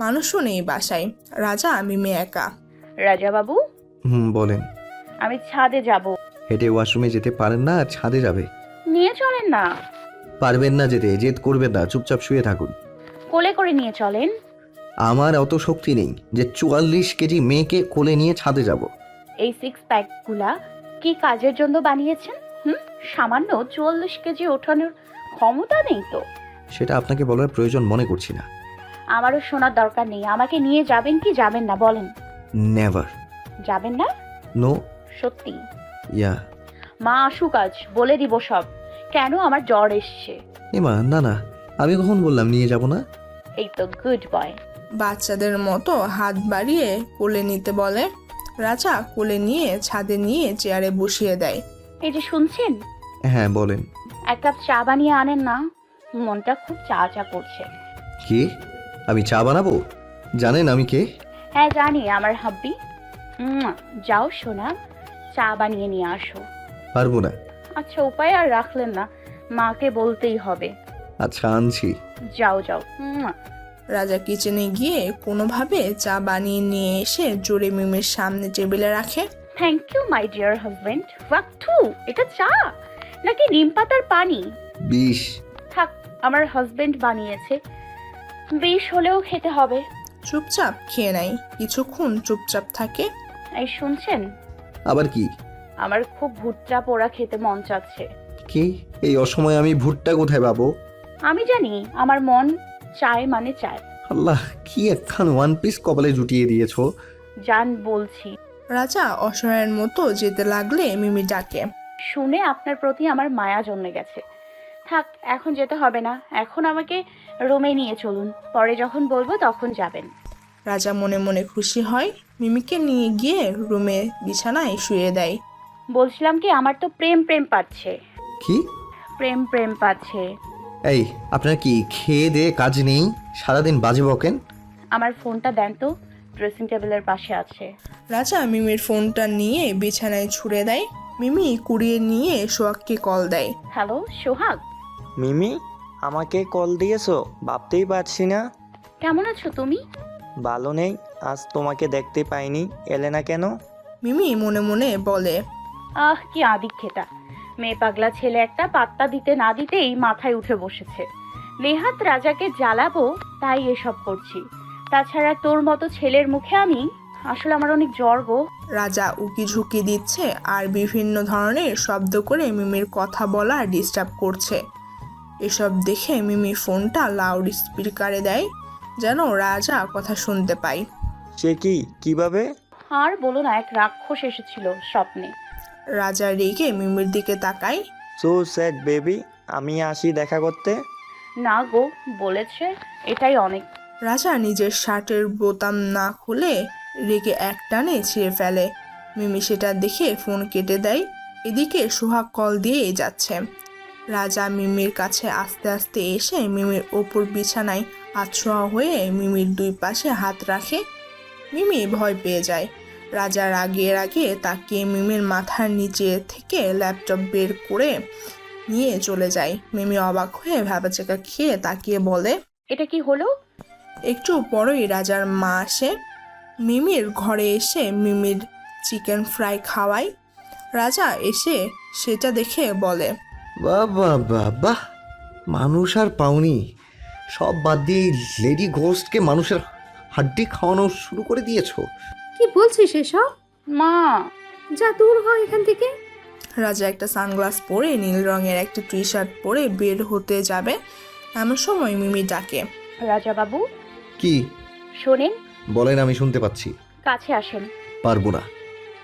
মানুষও নেই বাসায়, রাজা মিমি একা। রাজা বাবু, বলেন। আমি ছাদে যাব। হেঁটে ওয়াশরুমে যেতে পারেন না, আর ছাদে যাবে? নিয়ে চলেন না। পারবেন না যেতে, জেদ করবেন না, চুপচাপ শুয়ে থাকুন। কোলে করে নিয়ে চলেন। আমার অত শক্তি নেই যে 44 কেজি মেয়েকে কোলে নিয়ে ছাদে যাব। এই 6 প্যাকগুলা কি কাজের জন্য বানিয়েছেন? সামান্য 44 কেজি ওঠানোর ক্ষমতা নেই তো। সেটা আপনাকে বলার প্রয়োজন মনে করছি না। আমারও শোনার দরকার নেই। আমাকে নিয়ে যাবেন কি যাবেন না বলেন। নেভার। যাবেন না? নো। সত্যি? ইয়া। মা আসুক আজ, বলে দিব সব। কেন আমার জ্বর এসছে। এমা না না, আমি কখন বললাম নিয়ে যাব না? এই তো গুড বয়। বাচ্চাদের মতো হাত বাড়িয়ে কোলে নিতে বলে। রাজা কোলে নিয়ে ছাদে নিয়ে চেয়ারে বসিয়ে দেয়। এই যে শুনছেন, হ্যাঁ বলেন। এক কাপ চা বানিয়ে আনেন না, মনটা খুব চা চা করছে। কি? আমি চা বানাবো? জানেন আমি কে? হ্যাঁ জানি, আমার হাব্বি। যাও সোনা, চা বানিয়ে নিয়ে আসো। পারবো না। আচ্ছা, উপায় আর রাখলেন না, মাকে বলতেই হবে। আচ্ছা আনছি। যাও যাও। রাজা কিচেনে গিয়ে কোনোভাবে চা বানিয়ে নিয়ে এসে জোরে মিমির সামনে টেবিলে রাখে। Thank you my dear husband. ওয়াক্টু, এটা চা নাকি নিম পাতার পানি? বিষ। থাক, আমার হাজবেন্ড বানিয়েছে, বিষ হলেও খেতে হবে। চুপচাপ খেয়ে নেয়, কিছুক্ষণ চুপচাপ থাকে। এই শুনছেন, আবার কি? আমার খুব ভুট্টা পোড়া খেতে মন চাচ্ছে। কি? এই অসময়ে আমি ভুট্টা কোথায় পাবো? আমি জানি, আমার মন চায় মানে চায়। আল্লাহ, কি একখান ওয়ান পিস কপালে জুটিয়ে দিয়েছো। জান বলছি। রাজা অসহায়ের মতো যেতে লাগলে মিমি ডাকে। শুনে আপনার প্রতি আমার মায়া জন্মে গেছে। থাক, এখন যেতে হবে না, এখন আমাকে রুমে নিয়ে চলুন, পরে যখন বলবো তখন যাবেন। রাজা মনে মনে খুশি হয়, মিমিকে নিয়ে গিয়ে রুমে বিছানায় শুয়ে দেয়। বলছিলাম কি, আমার তো প্রেম প্রেম পাচ্ছে। কি? প্রেম প্রেম পাচ্ছে। এই, আপনার কি খেয়ে দিয়ে কাজ নেই? সারাদিন বাজে বকেন। আমার ফোনটা দেন তো, ড্রেসিং টেবিলের পাশে আছে। রাজা মিমির ফোনটা নিয়ে বিছানায় ছুঁড়ে দেয়। মিমি কুড়িয়ে নিয়ে সোহাগকে কল দেয়। হ্যালো সোহাগ, মিমি, আমাকে কল দিয়েছো? ভাবতেই পারছি না। কেমন আছো তুমি? ভালো নেই, আজ তোমাকে দেখতে পাইনি। এলে না কেন? মিমি মনে মনে বলে। কি আদিক্ষেতা মেয়ে, পাগলা ছেলে একটা, পাত্তা দিতে না দিতেই মাথায় উঠে বসেছে। নেহাত রাজাকে জ্বালাবো তাই এসব করছি, তাছাড়া তোর মতো ছেলের মুখে আমি আসলে আমার অনেক জ্বর গো। রাজা উকি ঝুঁকি দিচ্ছে আর বিভিন্ন ধরনের শব্দ করে মিমির কথা বলা ডিস্টার্ব করছে। এসব দেখে মিমি ফোনটা লাউড স্পিকারে দেয়, যেন রাজা কথা শুনতে পায়। সে কি? কিভাবে? আর বলো না, এক রাক্ষস এসেছিল স্বপ্নে। রাজা রেগে মিমির দিকে তাকায়। সো স্যাড বেবি, আমি আসি দেখা করতে। না গো, বলেছে এটাই অনেক। রাজা নিজের শার্টের বোতাম না খুলে রেগে একটানে ছিঁড়ে ফেলে। মিমি সেটা দেখে ফোন কেটে দেয়। এদিকে সোহাগ কল দিয়ে যাচ্ছে। রাজা মিমির কাছে আস্তে আস্তে এসে মিমির ওপর বিছানায় আছোয়া হয়ে মিমির দুই পাশে হাত রাখে। মিমি ভয় পেয়ে যায়। রাজা রাগে তাকিয়ে মিমির মাথার নিচে থেকে ল্যাপটপ বের করে নিয়ে চলে যায়। মিমি অবাক হয়ে ভ্যাবাচ্যাকা খেয়ে তাকিয়ে বলে। এটা কি হলো? একটু পরই রাজার মা আসে। মিমির ঘরে এসে মিমির চিকেন ফ্রাই খাওয়ায়। রাজা এসে সেটা দেখে বলে। বাহ বাহ বাহ বাহ, মানুষ আর পাওনি। সব বাদ দিয়ে লেডি ঘোস্টকে মানুষের হাড্ডি খাওয়ানো শুরু করে দিয়েছো। কি বলছিস এসব? মা, যা দূর হ এখান থেকে। রাজা একটা সানগ্লাস পরে নীল রঙের একটা টি শার্ট পরে বের হতে যাবে, এমন সময় মিমি ডাকে। রাজা বাবু কি? শোনেন। বলেন, আমি শুনতে পাচ্ছি। কাছে আসেন। পারবো না।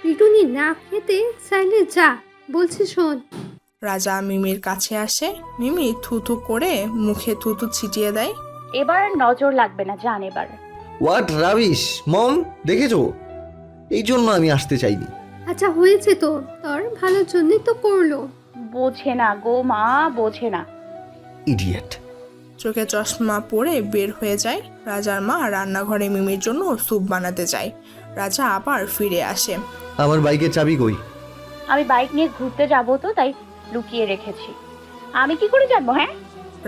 পিটুনি না খেতে চাইলে যা, বলছি শোন। রাজা মিমির কাছে আসে। মিমি থুথু করে মুখে থুথু ছিটিয়ে দেয়। এবার আর নজর লাগবে না, যান এবার। হোয়াট রাবিশ মম, দেখেছো? এই জন্য আমি আসতে চাইনি। আচ্ছা হয়েছে তো, তোর ভালোর জন্যই তো করলো। বোঝে না গো মা, বোঝে না। ইডিয়েট। চোখে চশমা পরে বের হয়ে যায়। রাজার মা রান্নাঘরে মিমির জন্য স্যুপ বানাতে যায়। রাজা আবার ফিরে আসে। আমার বাইকের চাবি কই? আমি বাইক নিয়ে ঘুরতে যাব তো, তাই লুকিয়ে রেখেছি। আমি কি করে জানবো? হ্যাঁ,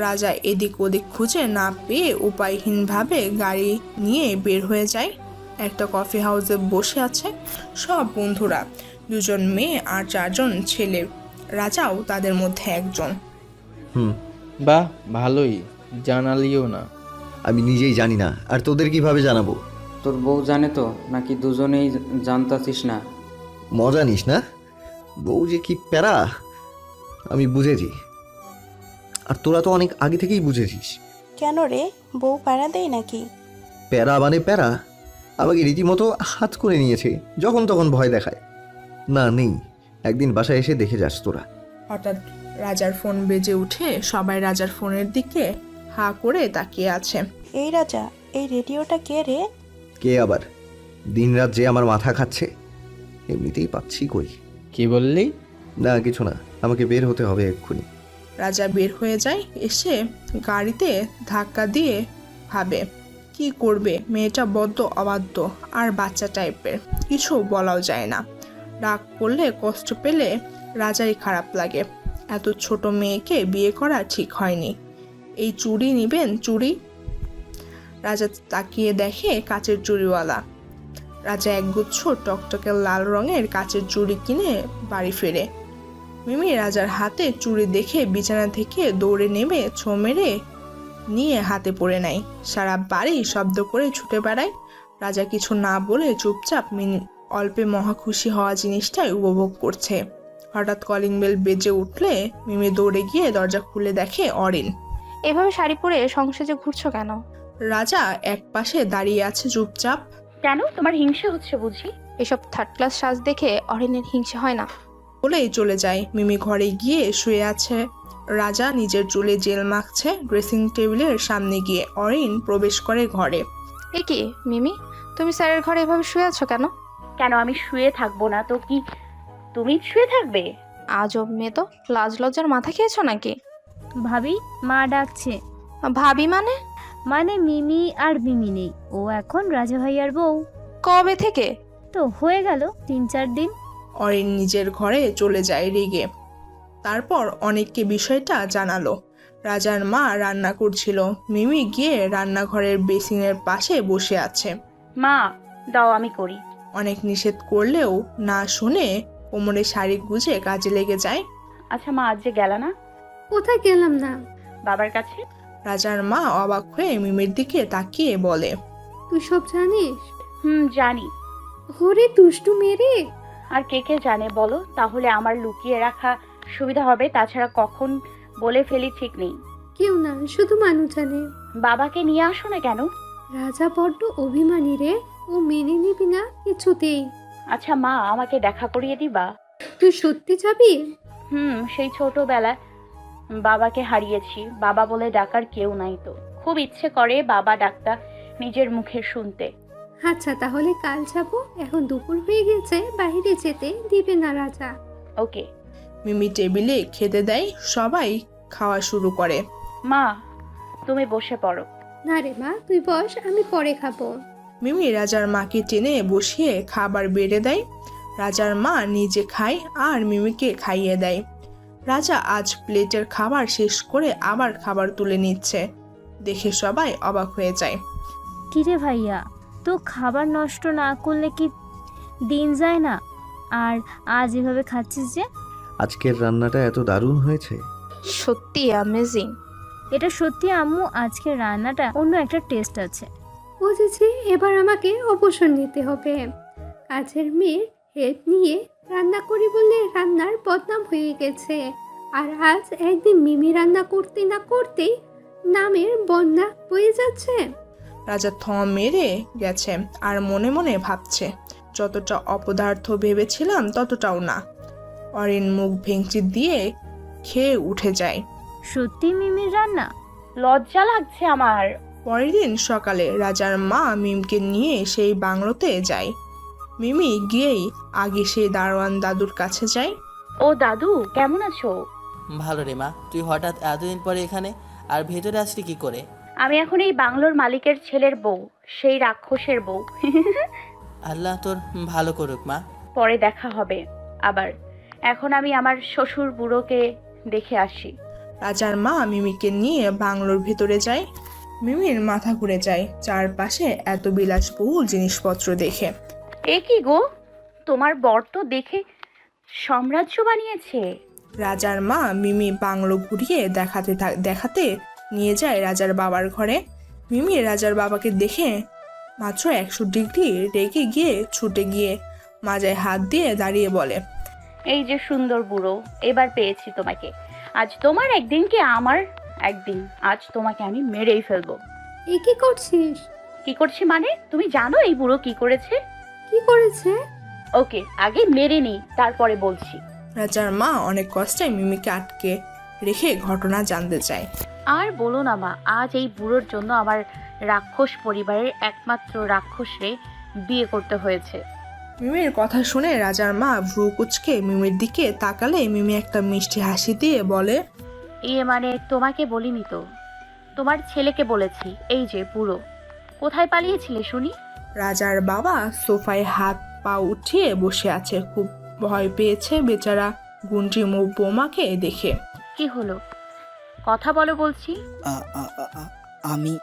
রাজা এদিক ওদিক খুঁজে না পেয়ে উপায়হীনভাবে গাড়ি নিয়ে বের হয়ে যায়। একটা কফি হাউসে বসে আছে সব বন্ধুরা, 2জন মেয়ে আর 4জন ছেলে। রাজাও তাদের মধ্যে একজন। হুম, বাহ, ভালোই, জানালিও না। আমি নিজেই জানি না, আর তোদের কিভাবে জানাবো? তোর বউ জানে তো নাকি দুজনেই জানতাছিস না? মজা নিস না, বউ যে কি প্যারা আমি বুঝেছি, আর তোরা তো অনেক আগে থেকেই বুঝেছিস। কেন রে, বউ পাড়া দেয় নাকি? প্যারা মানে প্যারা, আমাকে রীতিমতো হাত করে নিয়েছে, যখন তখন ভয় দেখায়। না নেই, একদিন বাসায় এসে দেখে যাস তোরা। হঠাৎ রাজার ফোন বেজে উঠে সবাই রাজার ফোনের দিকে হা করে তাকিয়ে আছে। এই রাজা, এই রেডিওটা কে রে? কে আবার? দিনরাত যে আমার মাথা খাচ্ছে, এমনিতেই পাচ্ছি কই। কি বললি? না কিছু না, আমাকে বের হতে হবে এক্ষুনি। রাজা বের হয়ে যায়, এসে গাড়িতে ধাক্কা দিয়ে ভাবে কি করবে। মেয়েটা বড্ড অবাধ্য আর বাচ্চা টাইপের, কিছু বলাও যায় না। রাগ করলে কষ্ট পেলে রাজারই খারাপ লাগে। এত ছোট মেয়েকে বিয়ে করা ঠিক হয়নি। এই চুড়ি নিবেন? চুড়ি? রাজা তাকিয়ে দেখে কাচের চুড়িওয়ালা। রাজা একগুচ্ছ টকটকে লাল রঙের কাচের চুড়ি কিনে বাড়ি ফেরে। মিমি রাজার হাতে চুড়ি দেখে বিছানা থেকে দৌড়ে নেমে ছো মেরে নিয়ে হাতে পড়ে নেয়। সারা বাড়ি শব্দ করে ছুটে বেড়ায়। রাজা কিছু না বলে চুপচাপ অল্পে মহা খুশি হওয়া জিনিসটাই উপভোগ করছে। হঠাৎ কলিং বেল বেজে উঠলে মিমি দৌড়ে গিয়ে দরজা খুলে দেখে অরিন। এভাবে শাড়ি পরে সংসারে ঘুরছো কেন? রাজা এক পাশে দাঁড়িয়ে আছে চুপচাপ। কেন, তোমার হিংসা হচ্ছে বুঝি? এসব থার্ড ক্লাস সাজ দেখে অরিনের হিংসা হয় না? বলেই চলে যায়। মিমি ঘরে গিয়ে শুয়ে আছে। রাজা নিজের চুলে জেল মাখছে। ড্রেসিং টেবিলের সামনে গিয়ে অরিন প্রবেশ করে ঘরে। এ কি মিমি, তুমি স্যারের ঘরে এভাবে শুয়ে আছো কেন? কেন আমি শুয়ে থাকবো না তো কি তুমি শুয়ে থাকবে? আজব মেয়ে তো, লাজ লজ্জার মাথা খেয়েছো নাকি? ভাবি, মা ডাকছে। ভাবি মানে? মানে মিমি আর মিমি নেই, ও এখন রাজা ভাইয়ার বউ। কবে থেকে? তো হয়ে গেল 3-4 দিন। অরিন নিজের ঘরে চলে যায় রেগে। তারপর অনেককে বিষয়টা জানালো। রাজার মা রান্না করছিল। মিমি গিয়ে রান্নাঘরের বেসিনের পাশে বসে আছে। মা দাও, আমি করি। অনেক নিষেধ করলেও না শুনে কোমরে শাড়ি গুজে কাজে লেগে যায়। আচ্ছা মা, আজ যে গেল না? কোথায় গেলাম না? বাবার কাছে। রাজার মা অবাক হয়ে মিমির দিকে তাকিয়ে বলে, তুই সব জানিস? জানি। ওরে দুষ্টু মেরে। আর কে কে জানে বলো, তাহলে আমার লুকিয়ে রাখা সুবিধা হবে। তাছাড়া কখন বলে ফেলি ঠিক নেই। কেউ না, শুধু মানুষ জানে। বাবাকে নিয়ে আসো না কেন? রাজা বড্ড অভিমানী রে, ও মেনে নিবি না কিছুতেই। আচ্ছা মা, আমাকে দেখা করিয়ে দিবা? তুই সত্যি যাবি? সেই ছোটবেলায় বাবাকে হারিয়েছি, বাবা বলে ডাকার কেউ নাই তো। খুব ইচ্ছে করে বাবা ডাকটা নিজের মুখে শুনতে। আচ্ছা তাহলে কাল যাবো, এখন দুপুর হয়ে গেছে, বাইরে যেতে দিবে না রাজা। ওকে। মিমি টেবিলে খেতে দেয়। সবাই খাওয়া শুরু করে। মা তুমি বসে পড়ো। না রে মা, তুই বস, আমি পরে খাবো। মিমি রাজার মাকে টেনে বসিয়ে খাবার বেড়ে দেয়। রাজার মা নিজে খায় আর মিমিকে খাইয়ে দেয়। রাজা আজ প্লেটের খাবার শেষ করে আবার খাবার তুলে নিচ্ছে। দেখে সবাই অবাক হয়ে যায়। কিরে ভাইয়া, তো খাবার নষ্ট না করলে কি দিন যায় না? আর আজ এভাবে খাচ্ছিস যে? আজকের রান্নাটা এত দারুণ হয়েছে। সত্যি অ্যামেজিং। এটা সত্যি আম্মু, আজকের রান্নাটা অন্য একটা টেস্ট আছে। বুঝেছি, এবার আমাকে অবসর নিতে হবে। কাজের মেয়ের হেল্প নিয়ে রান্না করি বলে রান্নার বদনাম হয়ে গেছে। আর আজ একদিন মিমি রান্না করতে না করতেই নামের বন্যা বয়ে যাচ্ছে। রাজা থম মেরে গেছে আর মনে মনে ভাবছে, যতটা অপদার্থ ভেবেছিলাম ততটাও না। অরিন মুখ ভেঙচি দিয়ে খেয়ে উঠে যায়। সত্যি মিমির রান্না? লজ্জা লাগছে আমার। পরের দিন সকালে রাজার মা মিমকে নিয়ে সেই বাংলোতে যায়। মিমি গিয়েই আগে সেই দারোয়ান দাদুর কাছে যায়। ও দাদু, কেমন আছো? ভালো রে মা, তুই হঠাৎ এতদিন পরে এখানে, আর ভেতরে আসলি কি করে? আমি এখন এই বাংলোর মালিকের ছেলের বউ, সেই রাক্ষসের বউ। আল্লাহ তোর ভালো করুক মা। পরে দেখা হবে আবার। এখন আমি আমার শ্বশুর বুড়োকে দেখে আসি। রাজার মা মিমিকে নিয়ে বাংলোর ভেতরে যায়। মিমির মাথা ঘুরে যায় চারপাশে এত বিলাসবহুল জিনিসপত্র দেখে। এ কি গো, তোমার বর তো দেখে সাম্রাজ্য বানিয়েছে। রাজার মা মিমি বাংলো ঘুরিয়ে দেখাতে নিয়ে যায় রাজার বাবার ঘরে। মিমি রাজার বাবাকে দেখে মাত্র 100 ডিগ্রি রেগে গিয়ে ছুটে গিয়ে মাজায় হাত দিয়ে দাঁড়িয়ে বলে, এই যে সুন্দর বুড়ো, এবার পেয়েছি তোমাকে। আজ তোমার একদিন কি আমার একদিন, আজ তোমাকে আমি মেরেই ফেলবো। এ কি করছিস? কি করছি মানে? তুমি জানো এই বুড়ো কি করেছে? কি করেছে? ওকে আগে মেরে নি, তারপরে বলছি। রাজার মা অনেক কষ্টে মিমিকে আটকে রেখে ঘটনা জানতে চায়। আর বলো না মা, আজ এই বুড়োর জন্য আমার রাক্ষস পরিবারের একমাত্র রাক্ষসরে বিয়ে করতে হয়েছে। মিমির কথা শুনে রাজার মা ভ্রু কুচকে মিমির দিকে তাকালে মিমি একটা মিষ্টি হাসি দিয়ে বলে, মানে তোমাকে বলিনি তো, তোমার ছেলেকে বলেছি। এই যে বুড়ো, কোথায় পালিয়েছিলে শুনি? রাজার বাবা সোফায় হাত পা উঠিয়ে বসে আছে, খুব ভয় পেয়েছে বেচারা গুন্ডি বৌমাকে দেখে। কি হলো, কথা বলো বলছি। আমি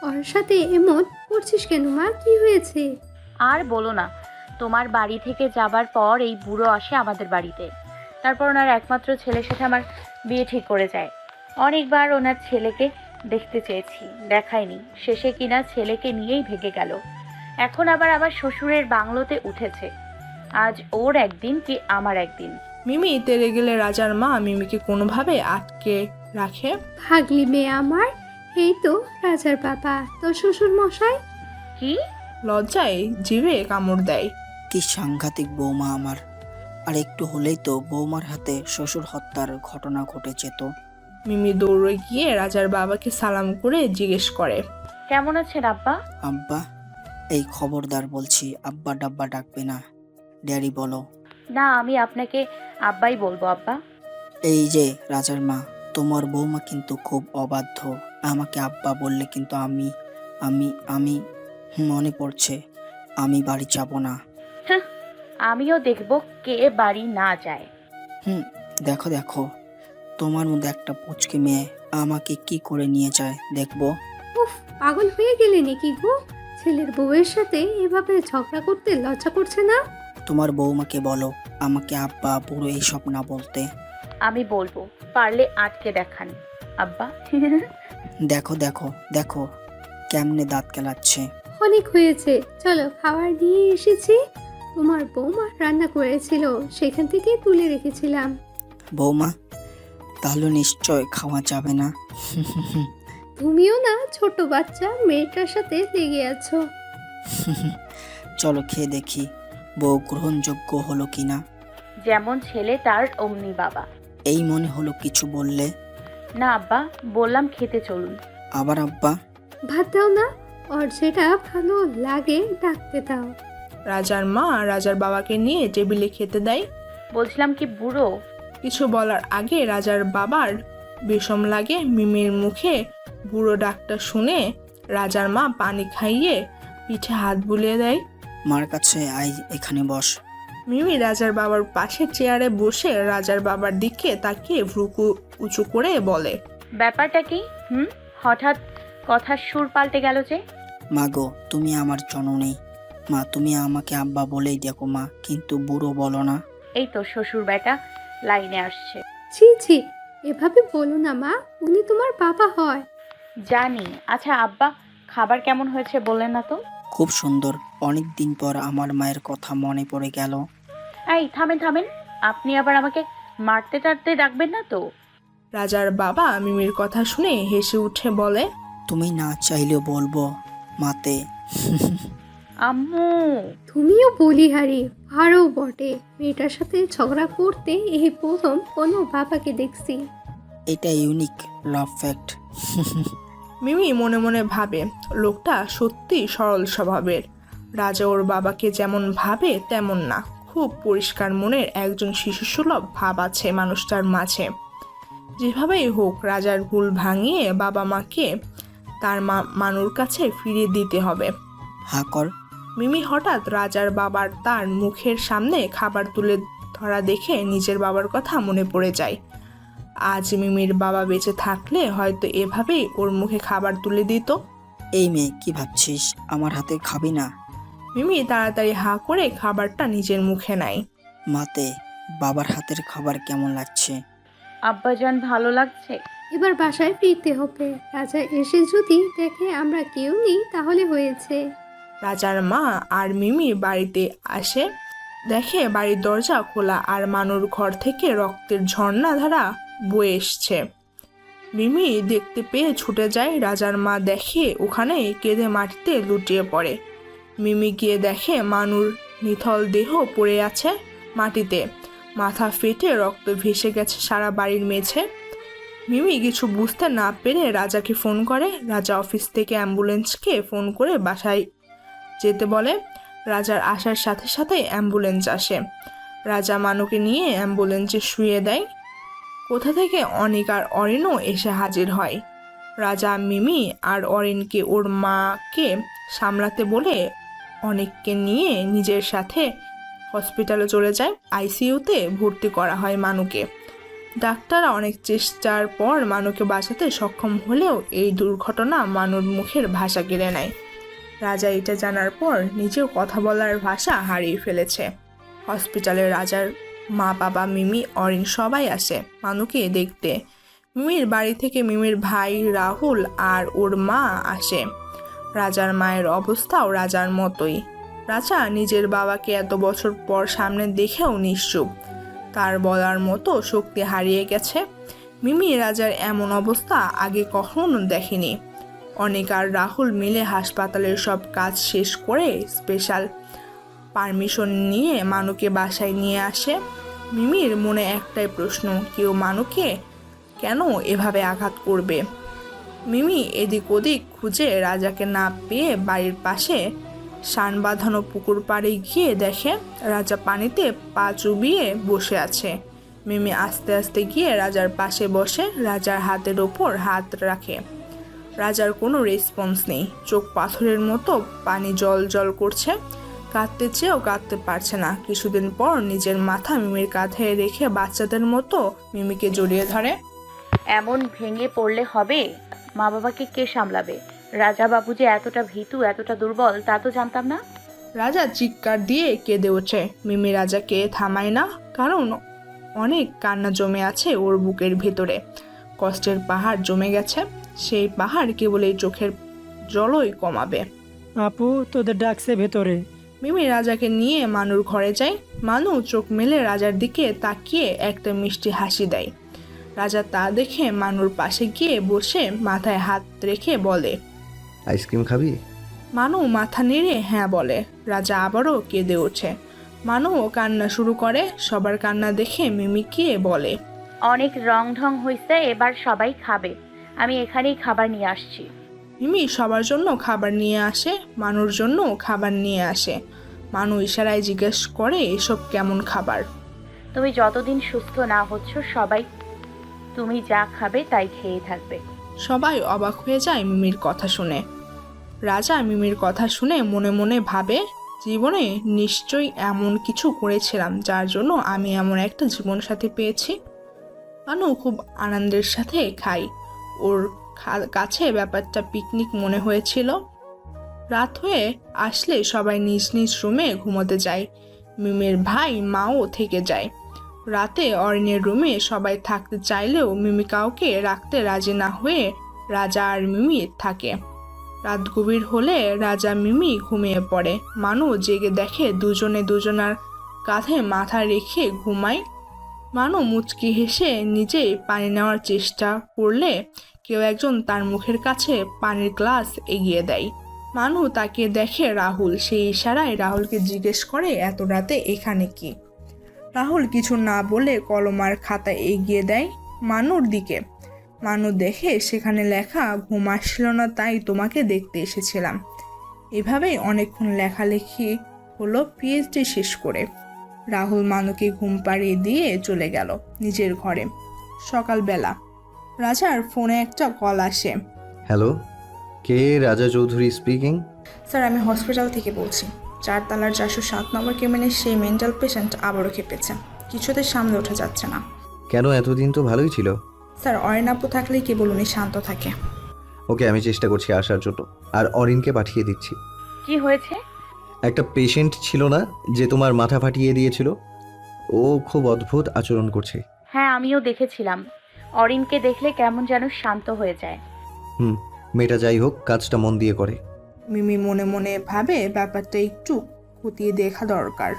ওর সাথে এমন করছিস কেন মা? কি হয়েছে? আর বলো না, তোমার বাড়ি থেকে যাবার পর এই বুড়ো আসে আমাদের বাড়িতে। তারপর ওনার একমাত্র ছেলের সাথে আমার বিয়ে ঠিক করে যায়। অনেকবার ওনার ছেলেকে দেখতে চেয়েছি, দেখায়নি। শেষে কিনা ছেলেকে নিয়েই ভেগে গেল। এখন আবার শ্বশুরের বাংলোতে উঠেছে। আজ ওর একদিন কি আমার একদিন। মিমি তেরে গেলে রাজার মা মিমিকে কোনোভাবে আটকে রাখে। ভাগলি মেয়ে আমার, এই তো রাজার বাবা, তোর শ্বশুর মশাই। কি? লজ্জায় জিভে কামড় দেয়। কি সাংঘাতিক বৌমা আমার! আর একটু হলেই তো বৌমার হাতে শ্বশুর হত্যার ঘটনা ঘটে যেত। মিমি দৌড়ে গিয়ে রাজার বাবাকে সালাম করে জিজ্ঞেস করে, কেমন আছেন আব্বা? আব্বা? এই খবরদার বলছি, আব্বা ডাব্বা ডাকবে না, ড্যাডি বলো। না, আমি আপনাকে আব্বাই বলবো আব্বা। এই যে রাজার মা, তোমার বৌমা কিন্তু খুব অবাধ্য। আমাকে আব্বা বললে কিন্তু আমি আমি আমি মনে পড়ছে, আমি বাড়ি যাব না। আমিও দেখব কে বাড়ি না যায়। দেখো দেখো, তোমার মধ্যে একটা পুচকে মেয়ে আমাকে কি করে নিয়ে যায় দেখবো। উফ, পাগল হয়ে গেলে নাকি গো? ছেলের বউয়ের সাথে এভাবে ঝগড়া করতে লজ্জা করছে না? তোমার বৌমাকে বলো আমাকে আব্বা পুরো এইসব না বলতে। আমি বলবো, পারলে আটকে দেখান আব্বা। দেখো দেখো দেখো কেমনে দাঁত কেলাচ্ছে। অনেক হয়েছে, চলো খাবার নিয়ে এসেছি। তোমার বৌমা রান্না করেছিল, সেখান থেকে তুলে রেখেছিলাম। বৌমা, তাহলে নিশ্চয় খাওয়া যাবে না। তুমিও না ছোট বাচ্চা মেয়েটার সাথে লেগে আছো। চলো খেয়ে দেখি বউ গ্রহণযোগ্য হলো কিনা। যেমন ছেলে তার অমনি বাবা। এই মনে হলো কিছু বললে। না আব্বা, বললাম খেতে চলুন। আবার আব্বা? ভাত দাও না, ওর যেটা ভালো লাগে ডাকতে দাও। রাজার মা রাজার বাবাকে নিয়ে টেবিলে খেতে দেয়। বলছিলাম কি বুড়ো। কিছু বলার আগে রাজার বাবার বিষম লাগে মিমির মুখে বুড়ো ডাকটা শুনে রাজার মা পানি খাইয়ে পিঠে হাত বুলিয়ে দেয়। মার কাছে আই, এখানে বস। মিমি রাজার বাবার পাশে চেয়ারে বসে রাজার বাবার দিকে তাকিয়ে ভ্রুকু উঁচু করে বলে, ব্যাপারটা কি? হঠাৎ কথার সুর পাল্টে গেল যে? মা গো, তুমি আমার জননী। মা, তুমি আমাকে আব্বা বলেই দেখো মা, কিন্তু বুড়ো বলো না। এই তো শ্বশুর বেটা লাইনে আসছে। ছি ছি, এভাবে বলো না মা, উনি তোমার বাবা হয়। জানি। আচ্ছা আব্বা, খাবার কেমন হয়েছে বললেন না তো? খুব সুন্দর। অনেক দিন পর আমার মায়ের কথা মনে পড়ে গেল। এই থামেন থামেন, আপনি আবার আমাকে মারতে টারতে ডাকবেন না তো? রাজার বাবা মিমির কথা শুনে হেসে উঠে বলে, তুমি না চাইলেও বলবো মাতে। আম্মু। তুমিও বলিহারি, আরও বটে। মেয়েটার সাথে ঝগড়া করতে এই প্রথম কোনো বাবাকে দেখছি। এটা ইউনিক লাভ ফ্যাক্ট। মিমি মনে মনে ভাবে লোকটা সত্যি সরল স্বভাবের। রাজা ওর বাবাকে যেমন ভাবে তেমন না, খুব পরিষ্কার মনের একজন শিশুসুলভ ভাব আছে মানুষটার মাঝে। যেভাবেই হোক রাজার ভুল ভাঙিয়ে বাবা মাকে তার মানুর কাছে ফিরিয়ে দিতে হবে। হাকর। মিমি হঠাৎ রাজার বাবার তার মুখের সামনে খাবার তুলে ধরা দেখে নিজের বাবার কথা মনে পড়ে যায়। আজ মিমির বাবা বেঁচে থাকলে হয়তো এভাবেই ওর মুখে খাবার তুলে দিত। এই মেয়ে, কি ভাবছিস? আমার হাতে খাবি না? মিমি তাড়াতাড়ি হাঁ করে খাবারটা নিজের মুখে নেয়। মাতে, বাবার হাতের খাবার কেমন লাগছে? আব্বাজান ভালো লাগছে। এবার বাসায় ফিরতে হবে। রাজা এসে যদি দেখে আমরা কেউ নেই তাহলে হয়েছে। রাজার মা আর মিমি বাড়িতে আসে, দেখে বাড়ির দরজা খোলা আর মানুর ঘর থেকে রক্তের ঝর্ণাধারা বয়ে এসছে। মিমি দেখতে পেয়ে ছুটে যায়। রাজার মা দেখে ওখানে কেঁদে মাটিতে লুটিয়ে পড়ে। মিমি গিয়ে দেখে মানুর নিথল দেহ পড়ে আছে মাটিতে, মাথা ফেটে রক্ত ভেসে গেছে সারা বাড়ির মেঝে। মিমি কিছু বুঝতে না পেরে রাজাকে ফোন করে। রাজা অফিস থেকে অ্যাম্বুলেন্সকে ফোন করে বাসায় যেতে বলে। রাজার আসার সাথে সাথে অ্যাম্বুলেন্স আসে। রাজা মানুকে নিয়ে অ্যাম্বুলেন্সে শুয়ে দেয়। কোথা থেকে অনিক আর অরিনও এসে হাজির হয়। রাজা মিমি আর অরিনকে ওর মাকে সামলাতে বলে অনিককে নিয়ে নিজের সাথে হসপিটালে চলে যায়। আইসিইউতে ভর্তি করা হয় মানুকে। ডাক্তাররা অনেক চেষ্টার পর মানুকে বাঁচাতে সক্ষম হলেও এই দুর্ঘটনা মানুর মুখের ভাষা কেড়ে নেয়। রাজা এটা জানার পর নিজেও কথা বলার ভাষা হারিয়ে ফেলেছে। হসপিটালে রাজার মা, বাবা, মিমি, অরিন সবাই আসে মানুকে দেখতে। মিমির বাড়ি থেকে মিমির ভাই রাহুল আর ওর মা আসে। রাজার মায়ের অবস্থাও রাজার মতোই। রাজা নিজের বাবাকে এত বছর পর সামনে দেখেও নিশ্চুপ। তার বলার মতো শক্তি হারিয়ে গেছে। মিমি রাজার এমন অবস্থা আগে কখনো দেখেনি। অনিক আর রাহুল মিলে হাসপাতালের সব কাজ শেষ করে স্পেশাল পারমিশন নিয়ে মানুকে বাসায় নিয়ে আসে। মিমির মনে একটাই প্রশ্ন, কেউ মানুকে কেন এভাবে আঘাত করবে? মিমি এদিক ওদিক খুঁজে রাজাকে না পেয়ে বাড়ির পাশে শান বাঁধানো পুকুর পাড়ে গিয়ে দেখে রাজা পানিতে পা চুবিয়ে বসে আছে। মিমি আস্তে আস্তে গিয়ে রাজার পাশে বসে রাজার হাতের ওপর হাত রাখে। রাজার কোনো রেসপন্স নেই, চোখ পাথরের মতো পানি জল জল করছে। কাঁদতে চেয়েও কাঁদতে পারছে না। কিছুদিন পর নিজের মাথা মিমির কাঁধে রেখে বাচ্চাদের মতো মিমিকে জড়িয়ে ধরে। এমন ভেঙে পড়লে হবে? মা বাবাকে কে সামলাবে? রাজা বাবু যে এতটা ভীতু, এতটা দুর্বল তা তো জানতাম না। রাজা চিৎকার দিয়ে কেঁদে ওঠে। মিমি রাজাকে থামায় না, কারণ অনেক কান্না জমে আছে ওর বুকের ভেতরে। কষ্টের পাহাড় জমে গেছে। সেই পাহাড় কেবল এই চোখের জলই কমাবে। আপু, তোদের ডাকছে ভেতরে। মিমি রাজাকে নিয়ে মানুর ঘরে যায়। মানু চোখ মেলে রাজার দিকে তাকিয়ে একটা মিষ্টি হাসি দেয়। রাজা তা দেখে মানুর পাশে গিয়ে বসে মাথায় হাত রেখে বলে, আইসক্রিম খাবি? মানু মাথা নেড়ে হ্যাঁ বলে। রাজা আবারও কেঁদে ওঠে। মানুও কান্না শুরু করে। সবার কান্না দেখে মিমি গিয়ে বলে, অনেক রং ঢং হয়েছে, এবার সবাই খাবে। আমি এখানেই খাবার নিয়ে আসছি। মিমি সবার জন্য খাবার নিয়ে আসে। মানুর জন্য খাবার নিয়ে আসে। মানু ইশারায় জিজ্ঞেস করে, এসব কেমন খাবার? তুমি যতদিন সুস্থ না হচ্ছ সবাই তুমি যা খাবে তাই খেয়ে থাকবে। সবাই অবাক হয়ে যায় মিমির কথা শুনে। রাজা মিমির কথা শুনে মনে মনে ভাবে, জীবনে নিশ্চয়ই এমন কিছু করেছিলাম যার জন্য আমি এমন একটা জীবনসাথী পেয়েছি। মানু খুব আনন্দের সাথে খাই। ওর কাছে ব্যাপারটা পিকনিক মনে হয়েছিল। রাত হয়ে আসলে সবাই নিজ নিজ রুমে ঘুমোতে যায়। মিমির ভাই মাও থেকে যায়। রাতে অরিনের রুমে সবাই থাকতে চাইলেও মিমি কাউকে রাখতে রাজি না হয়ে রাজা আর মিমি থাকে। রাত গভীর হলে রাজা মিমি ঘুমিয়ে পড়ে। মানু জেগে দেখে দুজনে দুজনার কাঁধে মাথা রেখে ঘুমায়। মানু মুচকি হেসে নিজেই পানি নেওয়ার চেষ্টা করলে কেউ একজন তার মুখের কাছে পানির গ্লাস এগিয়ে দেয়। মানু তাকে দেখে রাহুল। সেই ইশারায় রাহুলকে জিজ্ঞেস করে, এত রাতে এখানে কি? রাহুল কিছু না বলে কলম আর খাতা এগিয়ে দেয় মানুর দিকে। মানু দেখে সেখানে লেখা, ঘুম আসছিল না তাই তোমাকে দেখতে এসেছিলাম। এভাবেই অনেকক্ষণ লেখালেখি হলো পিএইচডি শেষ করে। রাহুল মানুকে ঘুম পাড়িয়ে দিয়ে চলে গেল নিজের ঘরে। সকালবেলা রাজার ফোনে একটা কল আসে। হ্যালো, কে? রাজা চৌধুরী স্পিকিং। স্যার, আমি হসপিটাল থেকে বলছি। 4 তলার 407 নম্বর কেবিনের সেই মেন্টাল পেশেন্ট আবারও খেপেছে। কিছুতে সামনে ওঠা যাচ্ছে না। কেন, এতদিন তো ভালোই ছিল। স্যার অরিন আপু থাকলেই কেবল উনি শান্ত থাকে। ওকে, আমি চেষ্টা করছি আসার জন্য, আর অরিনকে পাঠিয়ে দিচ্ছি। কি হয়েছে? একটা পেশেন্ট ছিল না যে তোমার মাথা ফাটিয়ে দিয়েছিল, ও খুব অদ্ভুত আচরণ করছে। হ্যাঁ, আমিও দেখেছিলাম। অরিনকে দেখলে কেমন যেন শান্ত হয়ে যায়। মেয়েটা যাই হোক কাজটা মন দিয়ে করে। মিমি মনে মনে ভাবে ব্যাপারটা একটু খতিয়ে দেখা দরকার।